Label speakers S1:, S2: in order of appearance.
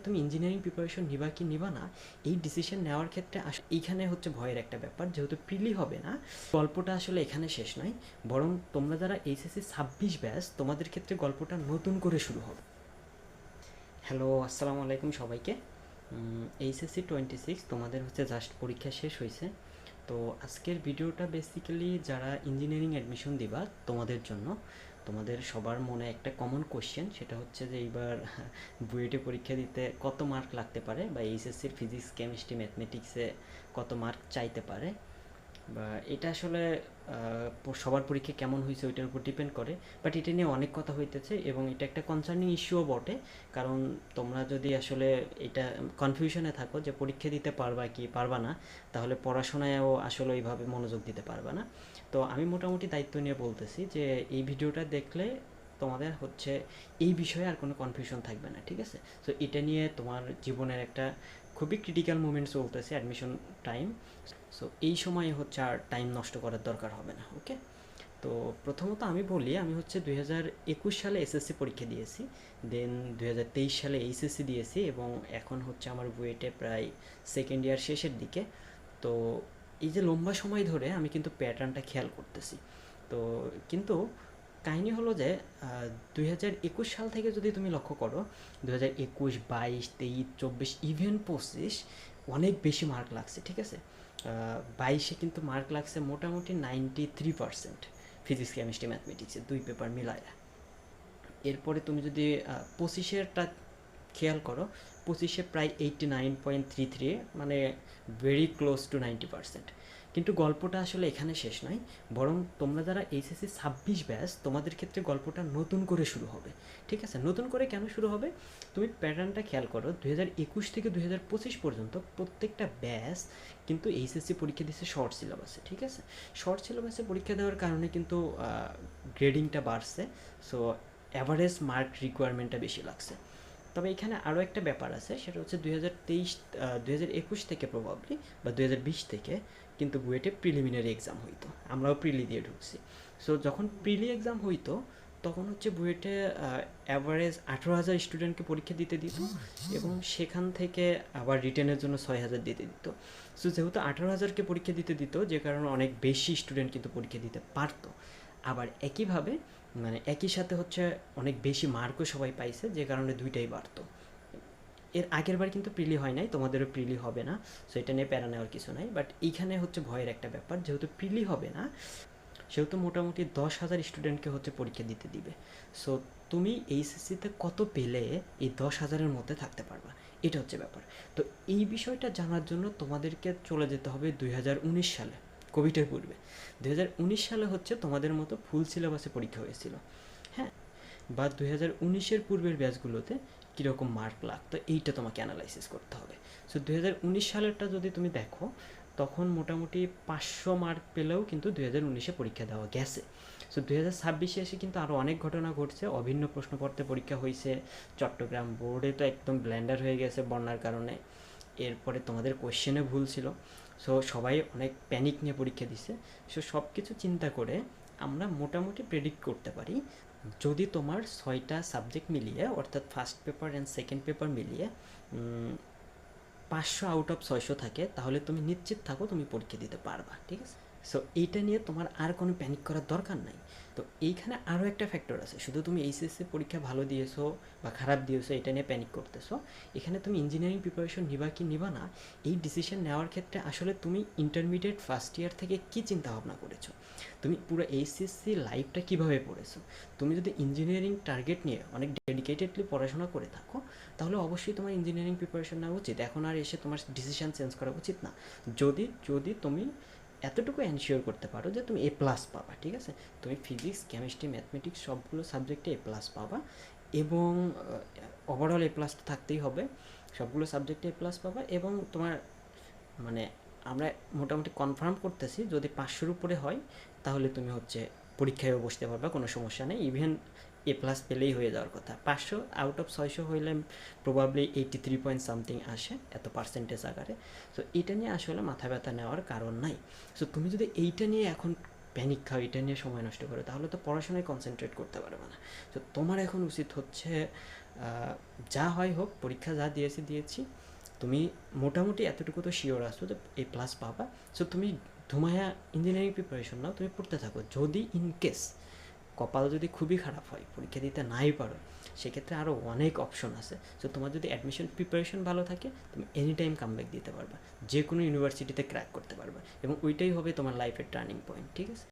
S1: তুমি engineering preparation নিবা কি নিবা না এই ডিসিশন নেওয়ার ক্ষেত্রে এইখানে হচ্ছে ভয়ের একটা ব্যাপার, যেহেতু প্রিলি হবে না। গল্পটা আসলে এখানে শেষ নয়, বরং তোমরা যারা এইচএসসি 26 ব্যাচ তোমাদের ক্ষেত্রে গল্পটা নতুন করে শুরু হবে। হ্যালো, আসসালামু আলাইকুম সবাইকে। এইচএসসি 26 তোমাদের হচ্ছে জাস্ট পরীক্ষা শেষ হয়েছে। তো আজকের ভিডিওটা বেসিক্যালি যারা ইঞ্জিনিয়ারিং অ্যাডমিশন দিবা তোমাদের জন্য। তোমাদের সবার মনে একটা কমন কোশ্চেন, সেটা হচ্ছে যে এইবার বুয়েটে পরীক্ষা দিতে কত মার্ক লাগতে পারে, বা এইচএসসির ফিজিক্স কেমিস্ট্রি ম্যাথমেটিক্সে কত মার্ক চাইতে পারে, বা এটা আসলে সবার পরীক্ষা কেমন হয়েছে ওইটার উপর ডিপেন্ড করে। বাট এটা নিয়ে অনেক কথা হইতেছে এবং এটা একটা কনসার্নিং ইস্যুও বটে। কারণ তোমরা যদি আসলে এটা কনফিউশনে থাকো যে পরীক্ষা দিতে পারবা কি পারবা না, তাহলে পড়াশোনায়ও আসলে ওইভাবে মনোযোগ দিতে পারবা না। তো আমি মোটামুটি দায়িত্ব নিয়ে বলতেছি যে এই ভিডিওটা দেখলে তোমাদের হচ্ছে এই বিষয়ে আর কোনো কনফিউশন থাকবে না, ঠিক আছে? সো এটা নিয়ে তোমার জীবনের একটা খুবই ক্রিটিক্যাল মুমেন্ট চলতেছে, অ্যাডমিশন টাইম। সো এই সময়ে হচ্ছে আর টাইম নষ্ট করার দরকার হবে না, ওকে? তো প্রথমত আমি বলি, আমি হচ্ছে 2021 সালে এসএসসি পরীক্ষা দিয়েছি, দেন 2023 সালে এইচএসসি দিয়েছি, এবং এখন হচ্ছে আমার বুয়েটে প্রায় সেকেন্ড ইয়ার শেষের দিকে। তো এই যে লম্বা সময় ধরে আমি কিন্তু প্যাটার্নটা খেয়াল করতেছি। তো কিন্তু কাহিনী হলো যে 2021 সাল থেকে যদি তুমি লক্ষ্য করো, 2021, 22, 23, 24, ইভেন 25 অনেক বেশি মার্ক লাগছে, ঠিক আছে? 22-এ কিন্তু মার্ক লাগছে মোটামুটি 93%, ফিজিক্স কেমিস্ট্রি ম্যাথমেটিক্সে দুই পেপার মিলায়। এরপরে তুমি যদি 25-এরটা খেয়াল করো, 25-এ প্রায় 89.33, মানে ভেরি ক্লোজ টু 90%। কিন্তু গল্পটা আসলে এখানে শেষ নয়, বরং তোমরা যারা এইচএসসি 26 ব্যাচ তোমাদের ক্ষেত্রে গল্পটা নতুন করে শুরু হবে, ঠিক আছে? নতুন করে কেন শুরু হবে? তুমি প্যাটার্নটা খেয়াল করো, 2021 থেকে 2025 পর্যন্ত প্রত্যেকটা ব্যাচ কিন্তু এইচএসসি পরীক্ষা দিচ্ছে শর্ট সিলেবাসে, ঠিক আছে? শর্ট সিলেবাসে পরীক্ষা দেওয়ার কারণে কিন্তু গ্রেডিংটা বাড়ছে। সো অ্যাভারেজ মার্ক রিকোয়ারমেন্টটা বেশি লাগছে। তবে এখানে আরও একটা ব্যাপার আছে, সেটা হচ্ছে 2021 থেকে প্রবাবলি, বা 2020 থেকে কিন্তু বুয়েটে প্রিলিমিনারি এক্সাম হইতো, আমরাও প্রিলি দিয়ে ঢুকছি। সো যখন প্রিলি এক্সাম হইতো তখন হচ্ছে বুয়েটে অ্যাভারেজ 18,000 স্টুডেন্টকে পরীক্ষা দিতে দিত, এবং সেখান থেকে আবার রিটেনের জন্য 6,000 দিতে দিত। সো যেহেতু 18,000কে পরীক্ষা দিতে দিত, যে কারণে অনেক বেশি স্টুডেন্ট কিন্তু পরীক্ষা দিতে পারতো। আবার একইভাবে মানে একই সাথে হচ্ছে অনেক বেশি মার্কও সবাই পাইছে, যে কারণে দুইটাই বাড়তো। এর আগের বার কিন্তু প্রিলি হয় নাই, তোমাদেরও প্রিলি হবে না। সো এটা নিয়ে প্যারা নেওয়ার কিছু নাই। বাট এইখানে হচ্ছে ভয়ের একটা ব্যাপার, যেহেতু প্রিলি হবে না সেহেতু মোটামুটি 10,000 স্টুডেন্টকে হচ্ছে পরীক্ষা দিতে দিবে। সো তুমি এইচএসসিতে কত পেলে এই 10,000-এর মধ্যে থাকতে পারবা, এটা হচ্ছে ব্যাপার। তো এই বিষয়টা জানার জন্য তোমাদেরকে চলে যেতে হবে 2019 সালে, কোভিডের পূর্বে। 2019 সালে হচ্ছে তোমাদের মতো ফুল সিলেবাসে পরীক্ষা হয়েছিল, হ্যাঁ? বা 2019-এর পূর্বের ব্যাচগুলোতে কীরকম মার্ক লাগতো, এইটা তোমাকে অ্যানালাইসিস করতে হবে। সো 2019 সালেরটা যদি তুমি দেখো, তখন মোটামুটি 500 মার্ক পেলেও কিন্তু 2019-এ পরীক্ষা দেওয়া গেছে। সো 2026-এ এসে কিন্তু আরও অনেক ঘটনা ঘটছে, অভিন্ন প্রশ্নপত্রে পরীক্ষা হয়েছে, চট্টগ্রাম বোর্ডে তো একদম ব্ল্যান্ডার হয়ে গেছে বন্যার কারণে। এরপরে তোমাদের কোয়েশ্চেনে ভুল ছিল। সো সবাই অনেক প্যানিক নিয়ে পরীক্ষা দিছে। সো সব কিছু চিন্তা করে আমরা মোটামুটি প্রেডিক্ট করতে পারি, যদি তোমার 6টা সাবজেক্ট মিলিয়ে, অর্থাৎ first paper and second paper মিলিয়ে 500 আউট অফ 600 থাকে, তাহলে তুমি নিশ্চিত থাকো তুমি পরীক্ষা দিতে পারবা, ঠিক আছে? সো এইটা নিয়ে তোমার আর কোনো প্যানিক করার দরকার নাই। তো এইখানে আরও একটা ফ্যাক্টর আছে, শুধু তুমি এইচএসসি পরীক্ষা ভালো দিয়েছো বা খারাপ দিয়েছো এটা নিয়ে প্যানিক করতেছো। এখানে তুমি ইঞ্জিনিয়ারিং প্রিপারেশন নিবা কি নিবা না এই ডিসিশন নেওয়ার ক্ষেত্রে আসলে তুমি ইন্টারমিডিয়েট ফার্স্ট ইয়ার থেকে কী চিন্তা ভাবনা করেছো, তুমি পুরো এইচএসসি লাইফটা কীভাবে পড়েছো। তুমি যদি ইঞ্জিনিয়ারিং টার্গেট নিয়ে অনেক ডেডিকেটেডলি পড়াশোনা করে থাকো, তাহলে অবশ্যই তোমার ইঞ্জিনিয়ারিং প্রিপারেশন নেওয়া উচিত, এখন আর এসে তোমার ডিসিশন চেঞ্জ করা উচিত না। যদি যদি তুমি এতটুকু এনশিওর করতে পারো যে তুমি এ প্লাস পাবা, ঠিক আছে? তুমি ফিজিক্স কেমিস্ট্রি ম্যাথমেটিক্স সবগুলো সাবজেক্টে এ প্লাস পাবা, এবং ওভারঅল এ প্লাস তো থাকতেই হবে, সবগুলো সাবজেক্টে এ প্লাস পাবা, এবং তোমার মানে আমরা মোটামুটি কনফার্ম করতেছি যদি 500-র উপরে হয় তাহলে তুমি হচ্ছে পরীক্ষায়ও বসতে পারবা, কোনো সমস্যা নেই। ইভেন এ প্লাস পেলেই হয়ে যাওয়ার কথা। 500 আউট অফ 600 হইলে প্রবাবলি 83 পয়েন্ট সামথিং আসে, এত পার্সেন্টেজ আকারে। সো এটা নিয়ে আসলে মাথা ব্যথা নেওয়ার কারণ নাই। সো তুমি যদি এইটা নিয়ে এখন প্যানিক খাও, এটা নিয়ে সময় নষ্ট করো, তাহলে তো পড়াশোনায় কনসেন্ট্রেট করতে পারবে না। তো তোমার এখন উচিত হচ্ছে যা হয় হোক, পরীক্ষা যা দিয়েছি, তুমি মোটামুটি এতটুকু তো শিওর আছো যে A+ পাবা। সো তুমি ধুমায়া ইঞ্জিনিয়ারিং প্রিপারেশন নাও, তুমি পড়তে থাকো। যদি ইন কেস কপাল যদি খুবই খারাপ হয়, পরীক্ষা দিতে নাই পারো, সেক্ষেত্রে আরও অনেক অপশন আছে। সো তোমার যদি অ্যাডমিশন প্রিপারেশন ভালো থাকে, তুমি এনি টাইম কামব্যাক দিতে পারবা, যে কোনো ইউনিভার্সিটিতে ক্র্যাক করতে পারবা, এবং ওইটাই হবে তোমার লাইফের টার্নিং পয়েন্ট। ঠিক আছে?